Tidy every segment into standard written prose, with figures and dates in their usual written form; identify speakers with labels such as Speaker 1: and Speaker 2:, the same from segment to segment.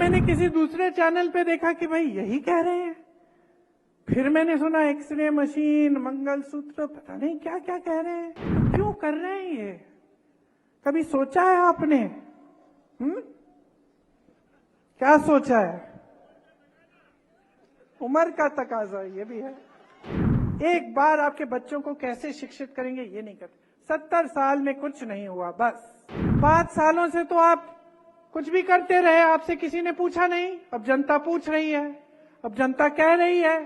Speaker 1: मैंने किसी दूसरे चैनल पे देखा कि भाई यही कह रहे हैं। फिर मैंने सुना एक्सरे मशीन, मंगलसूत्र, पता नहीं क्या क्या कह रहे हैं। तो क्यों कर रहे हैं ये? कभी सोचा है आपने? क्या सोचा है? उम्र का तकाजा ये भी है। एक बार आपके बच्चों को कैसे शिक्षित करेंगे ये नहीं करते। 70 साल में कुछ नहीं हुआ। बस 5 सालों से तो आप कुछ भी करते रहे, आपसे किसी ने पूछा नहीं। अब जनता पूछ रही है, अब जनता कह रही है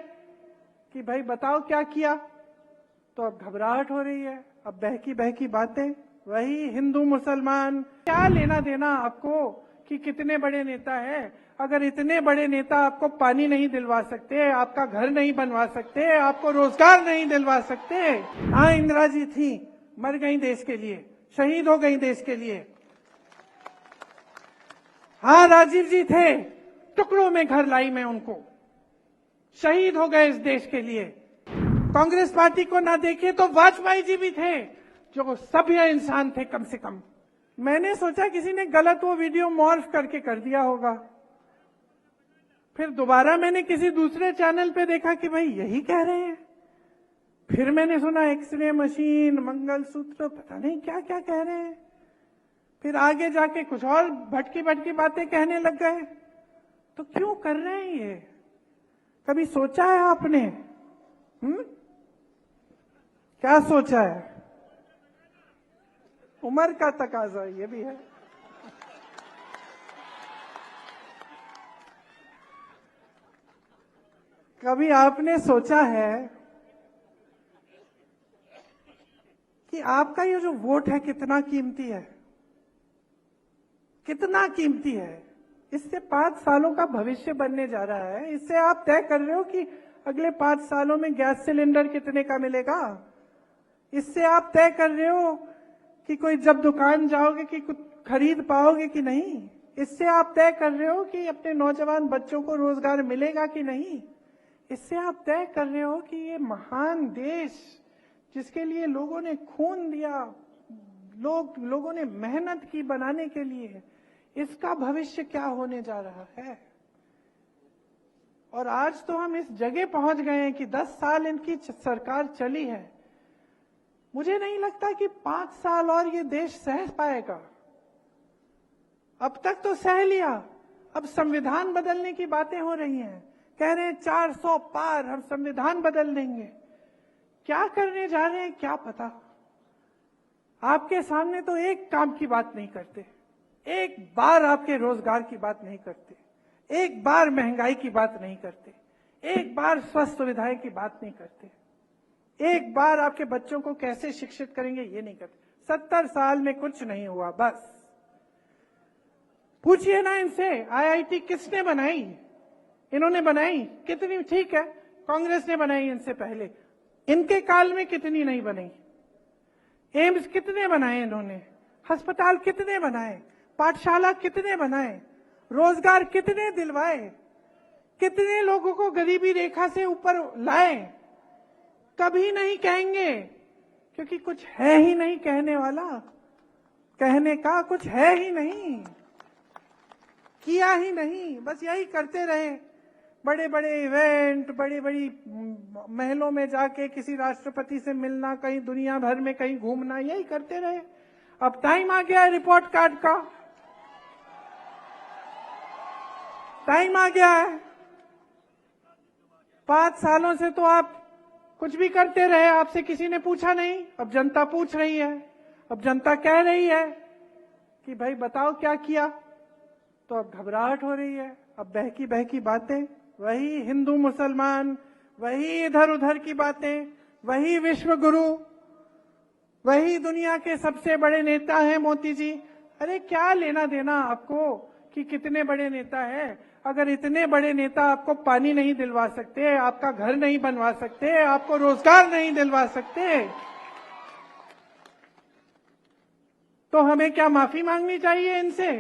Speaker 1: कि भाई बताओ क्या किया। तो अब घबराहट हो रही है। अब बहकी बहकी बातें, वही हिंदू मुसलमान। क्या लेना देना आपको कि कितने बड़े नेता है? अगर इतने बड़े नेता आपको पानी नहीं दिलवा सकते, आपका घर नहीं बनवा सकते, आपको रोजगार नहीं दिलवा सकते। हाँ, इंदिरा जी थी, मर गई देश के लिए, शहीद हो गई देश के लिए। हाँ, राजीव जी थे, टुकड़ों में घर लाई मैं उनको, शहीद हो गए इस देश के लिए। कांग्रेस पार्टी को ना देखे तो वाजपेयी जी भी थे, जो सभ्य इंसान थे कम से कम। मैंने सोचा किसी ने गलत वो वीडियो मॉर्फ करके कर दिया होगा। फिर दोबारा मैंने किसी दूसरे चैनल पे देखा कि भाई यही कह रहे हैं। फिर मैंने सुना एक्सरे मशीन, मंगलसूत्र, पता नहीं क्या क्या कह रहे हैं। फिर आगे जाके कुछ और भटकी भटकी बातें कहने लग गए। तो क्यों कर रहे हैं ये? कभी सोचा है आपने? क्या सोचा है? उम्र का तकाजा ये भी है। कभी आपने सोचा है कि आपका ये जो वोट है कितना कीमती है? कितना कीमती है? इससे 5 सालों का भविष्य बनने जा रहा है। इससे आप तय कर रहे हो कि अगले 5 सालों में गैस सिलेंडर कितने का मिलेगा। इससे आप तय कर रहे हो कि कोई जब दुकान जाओगे कि कुछ खरीद पाओगे कि नहीं। इससे आप तय कर रहे हो कि अपने नौजवान बच्चों को रोजगार मिलेगा कि नहीं। इससे आप तय कर रहे हो कि ये महान देश, जिसके लिए लोगों ने खून दिया, लोगों ने मेहनत की बनाने के लिए, इसका भविष्य क्या होने जा रहा है। और आज तो हम इस जगह पहुंच गए हैं कि 10 साल इनकी सरकार चली है। मुझे नहीं लगता कि 5 साल और ये देश सह पाएगा। अब तक तो सह लिया, अब संविधान बदलने की बातें हो रही हैं। कह रहे हैं 400 पार, हम संविधान बदल देंगे। क्या करने जा रहे हैं क्या पता। आपके सामने तो एक काम की बात नहीं करते, एक बार आपके रोजगार की बात नहीं करते, एक बार महंगाई की बात नहीं करते, एक बार स्वास्थ्य सुविधाएं की बात नहीं करते, एक बार आपके बच्चों को कैसे शिक्षित करेंगे ये नहीं करते। 70 साल में कुछ नहीं हुआ। बस पूछिए ना इनसे, आईआईटी किसने बनाई? इन्होंने बनाई कितनी? ठीक है, कांग्रेस ने बनाई इनसे पहले, इनके काल में कितनी नहीं बनी। एम्स कितने बनाए इन्होंने, अस्पताल कितने बनाए, पाठशाला कितने बनाए, रोजगार कितने दिलवाए, कितने लोगों को गरीबी रेखा से ऊपर लाए। कभी नहीं कहेंगे, क्योंकि कुछ है ही नहीं कहने वाला। कहने का कुछ है ही नहीं, किया ही नहीं, बस यही करते रहे। बड़े बड़े इवेंट, बड़ी बड़ी महलों में जाके किसी राष्ट्रपति से मिलना, कहीं दुनिया भर में कहीं घूमना, यही करते रहे। अब टाइम आ गया है रिपोर्ट कार्ड का, टाइम आ गया है। 5 सालों से तो आप कुछ भी करते रहे, आपसे किसी ने पूछा नहीं। अब जनता पूछ रही है, अब जनता कह रही है कि भाई बताओ क्या किया। तो अब घबराहट हो रही है। अब बहकी बहकी बातें, वही हिंदू मुसलमान, वही इधर उधर की बातें, वही विश्व गुरु, वही दुनिया के सबसे बड़े नेता हैं मोदी जी। अरे क्या लेना देना आपको कि कितने बड़े नेता है? अगर इतने बड़े नेता आपको पानी नहीं दिलवा सकते, आपका घर नहीं बनवा सकते, आपको रोजगार नहीं दिलवा सकते, तो हमें क्या माफी मांगनी चाहिए इनसे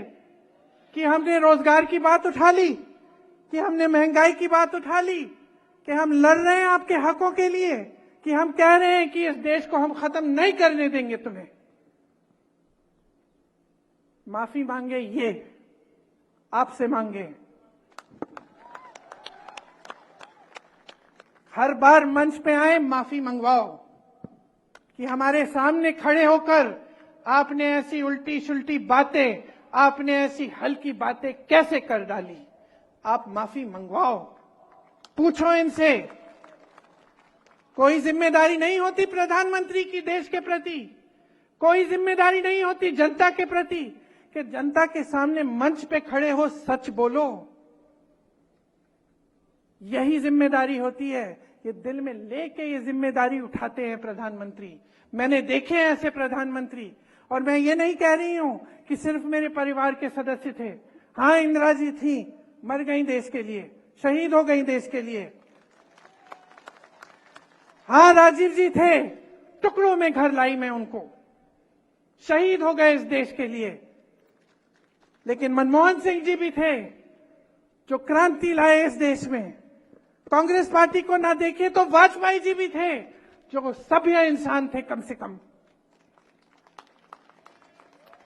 Speaker 1: कि हमने रोजगार की बात उठा ली, कि हमने महंगाई की बात उठा ली, कि हम लड़ रहे हैं आपके हकों के लिए, कि हम कह रहे हैं कि इस देश को हम खत्म नहीं करने देंगे तुम्हें। माफी मांगे ये आपसे मांगे, हर बार मंच पे आए माफी मंगवाओ कि हमारे सामने खड़े होकर आपने ऐसी उल्टी सुल्टी बातें, आपने ऐसी हल्की बातें कैसे कर डाली। आप माफी मंगवाओ, पूछो इनसे। कोई जिम्मेदारी नहीं होती प्रधानमंत्री की देश के प्रति, कोई जिम्मेदारी नहीं होती जनता के प्रति कि जनता के सामने मंच पे खड़े हो सच बोलो। यही जिम्मेदारी होती है। ये दिल में लेके ये जिम्मेदारी उठाते हैं प्रधानमंत्री। मैंने देखे हैं ऐसे प्रधानमंत्री, और मैं ये नहीं कह रही हूं कि सिर्फ मेरे परिवार के सदस्य थे। हाँ, इंदिरा जी थी, मर गई देश के लिए, शहीद हो गई देश के लिए। हाँ, राजीव जी थे, टुकड़ों में घर लाई मैं उनको, शहीद हो गए इस देश के लिए। लेकिन मनमोहन सिंह जी भी थे जो क्रांति लाए इस देश में। कांग्रेस पार्टी को ना देखे तो वाजपेयी जी भी थे जो सभ्य इंसान थे कम से कम।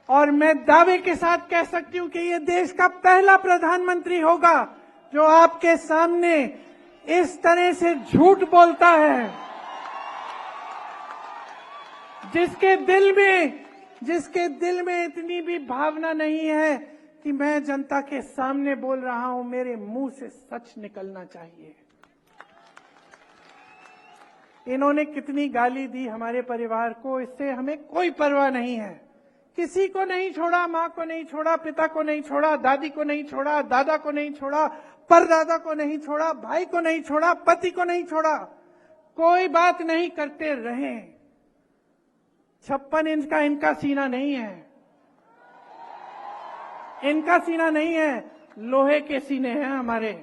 Speaker 1: और मैं दावे के साथ कह सकती हूं कि ये देश का पहला प्रधानमंत्री होगा जो आपके सामने इस तरह से झूठ बोलता है, जिसके दिल में इतनी भी भावना नहीं है कि मैं जनता के सामने बोल रहा हूं, मेरे मुंह से सच निकलना चाहिए। इन्होंने कितनी गाली दी हमारे परिवार को, इससे हमें कोई परवाह नहीं है। किसी को नहीं छोड़ा, मां को नहीं छोड़ा, पिता को नहीं छोड़ा, दादी को नहीं छोड़ा, दादा को नहीं छोड़ा, परदादा को नहीं छोड़ा, भाई को नहीं छोड़ा, पति को नहीं छोड़ा। कोई बात नहीं करते रहे। 56 इंच का इनका सीना नहीं है, इनका सीना नहीं है, लोहे के सीने हैं हमारे।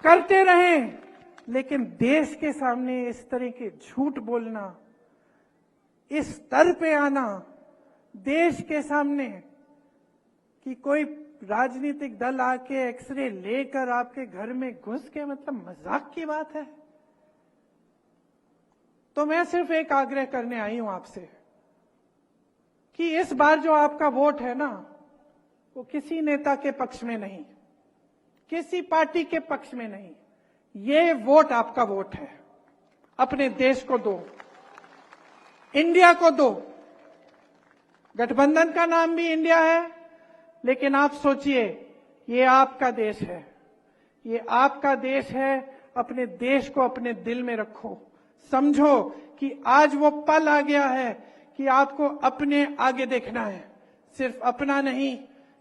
Speaker 1: करते रहें, लेकिन देश के सामने इस तरह के झूठ बोलना, इस स्तर पे आना देश के सामने कि कोई राजनीतिक दल आके एक्सरे लेकर आपके घर में घुस के, मतलब मजाक की बात है। तो मैं सिर्फ एक आग्रह करने आई हूं आपसे कि इस बार जो आपका वोट है ना, वो किसी नेता के पक्ष में नहीं, किसी पार्टी के पक्ष में नहीं, ये वोट आपका वोट है। अपने देश को दो, इंडिया को दो। गठबंधन का नाम भी इंडिया है, लेकिन आप सोचिए, ये आपका देश है, ये आपका देश है। अपने देश को अपने दिल में रखो। समझो कि आज वो पल आ गया है कि आपको अपने आगे देखना है, सिर्फ अपना नहीं,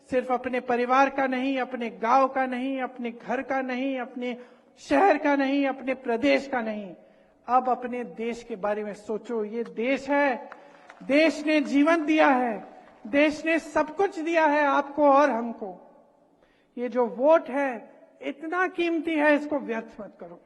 Speaker 1: सिर्फ अपने परिवार का नहीं, अपने गांव का नहीं, अपने घर का नहीं, अपने शहर का नहीं, अपने प्रदेश का नहीं। अब अपने देश के बारे में सोचो। ये देश है, देश ने जीवन दिया है, देश ने सब कुछ दिया है आपको और हमको। ये जो वोट है इतना कीमती है, इसको व्यर्थ मत करो।